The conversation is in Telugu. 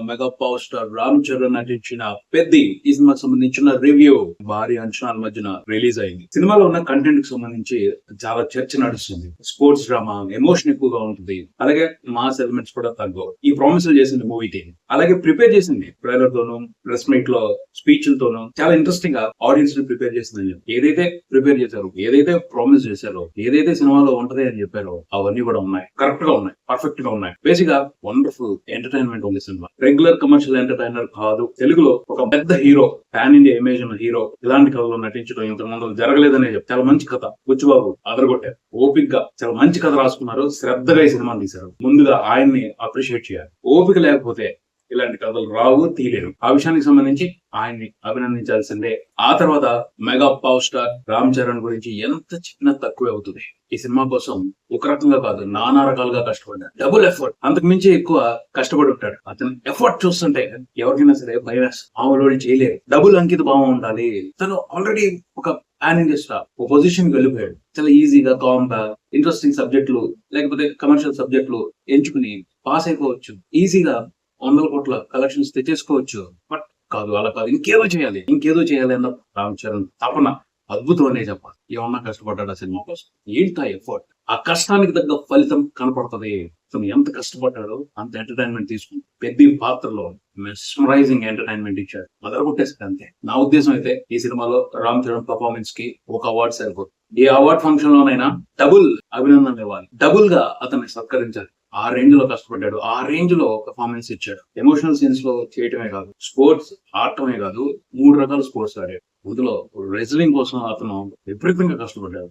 Mega power star Ram Charan నటించిన పెద్ది ఈ సినిమాకి సంబంధించిన రివ్యూ భారీ అంచనాల మధ్యన రిలీజ్ అయింది. సినిమాలో ఉన్న కంటెంట్ కి సంబంధించి చాలా చర్చ నడుస్తుంది. స్పోర్ట్స్ డ్రామా, ఎమోషన్ ఎక్కువగా ఉంటుంది. అలాగే మాస్ ఎలిమెంట్స్ కూడా తగ్గవు. ఈ ప్రామిస్ చేసింది మూవీకి. అలాగే ప్రిపేర్ చేసింది ట్రైలర్ తోనూ, ప్రెస్ మీట్ లో స్పీచ్ తోనూ చాలా ఇంట్రెస్టింగ్ గా ఆడియన్స్ ని ప్రిపేర్ చేసిందని చెప్పి ఏదైతే ప్రిపేర్ చేశారో, ఏదైతే ప్రామిస్ చేశారో, ఏదైతే సినిమాలో ఉంటది అని చెప్పారో అవన్నీ కూడా ఉన్నాయి. కరెక్ట్ గా ఉన్నాయి, పర్ఫెక్ట్ గా ఉన్నాయి. బేసిక్ గా వండర్ఫుల్ ఎంటర్టైన్మెంట్ ఉంది సినిమా. రెగ్యులర్ కమర్షియల్ ఎంటర్టైనర్ కాదు. తెలుగులో ఒక పెద్ద హీరో, పాన్ ఇండియా ఇమేజ్ ఉన్న హీరో ఇలాంటి కథలో నటించడం ఇంతకు ముందు జరగలేదనే చెప్పి చాలా మంచి కథ. బుచ్చిబాబు అదరగొట్టారు. ఓపిక్ గా చాలా మంచి కథ రాసుకున్నారు. శ్రద్ధగా ఈ సినిమాని తీశారు. ముందుగా ఆయన్ని అప్రిషియేట్ చేయాలి. ఓపిక లేకపోతే ఇలాంటి కథలు రావు, తీయలేరు. ఆ విషయానికి సంబంధించి ఆయన్ని అభినందించాల్సిందే. ఆ తర్వాత mega power star Ram Charan గురించి ఎంత చెప్పినా తక్కువే అవుతుంది. ఈ సినిమా కోసం ఒక రకంగా కాదు, నానా రకాలుగా కష్టపడ్డాడు. డబుల్ ఎఫర్ట్, అంతకు మించి ఎక్కువ కష్టపడి ఉంటాడు. అతను ఎఫర్ట్ చూస్తుంటే ఎవరికైనా సరే భయం వేస్తుంది. మామూలు చేయలేరు. డబుల్ అంకిత భావం ఉండాలి. తను ఆల్రెడీ ఒక పాన్ ఇండియా స్టార్, ఒక పొజిషన్ వెళ్ళిపోయాడు. చాలా ఈజీగా, కామ్ గా ఇంట్రెస్టింగ్ సబ్జెక్టులు లేకపోతే కమర్షియల్ సబ్జెక్టులు ఎంచుకుని పాస్ అయిపోవచ్చు. ఈజీగా 100 కోట్ల కలెక్షన్స్ తెచ్చేసుకోవచ్చు. బట్ కాదు, అలా కాదు, ఇంకేదో చేయాలి అన్న రామ్ చరణ్ తపన అద్భుతం అనే చెప్పాలి. ఏమన్నా కష్టపడ్డాడు ఆ సినిమా కోసం. ఏంటి ఆ ఎఫర్ట్? ఆ కష్టానికి తగ్గ ఫలితం కనపడుతుంది. తను ఎంత కష్టపడ్డాడో అంత ఎంటర్టైన్మెంట్ తీసుకుంది. పెద్ద పాత్రలో మెస్మరైజింగ్ ఎంటర్టైన్మెంట్ ఇచ్చాడు. మొదలు కొట్టేసాడు అంతే. నా ఉద్దేశం అయితే ఈ సినిమాలో రామ్ చరణ్ పర్ఫార్మెన్స్ కి ఒక అవార్డు సరిపోతుంది. ఏ అవార్డ్ ఫంక్షన్ లోనైనా డబుల్ అభినందనలు ఇవ్వాలి. డబుల్ గా అతన్ని సత్కరించాలి. ఆ రేంజ్ లో కష్టపడ్డాడు. ఆ రేంజ్ లో పర్ఫార్మెన్స్ ఇచ్చాడు. ఎమోషనల్ సీన్స్ లో చేయటమే కాదు, స్పోర్ట్స్ ఆడటమే కాదు, 3 రకాల స్పోర్ట్స్ ఆడాడు. అందులో రెజ్లింగ్ కోసం అతను విపరీతంగా కష్టపడ్డాడు.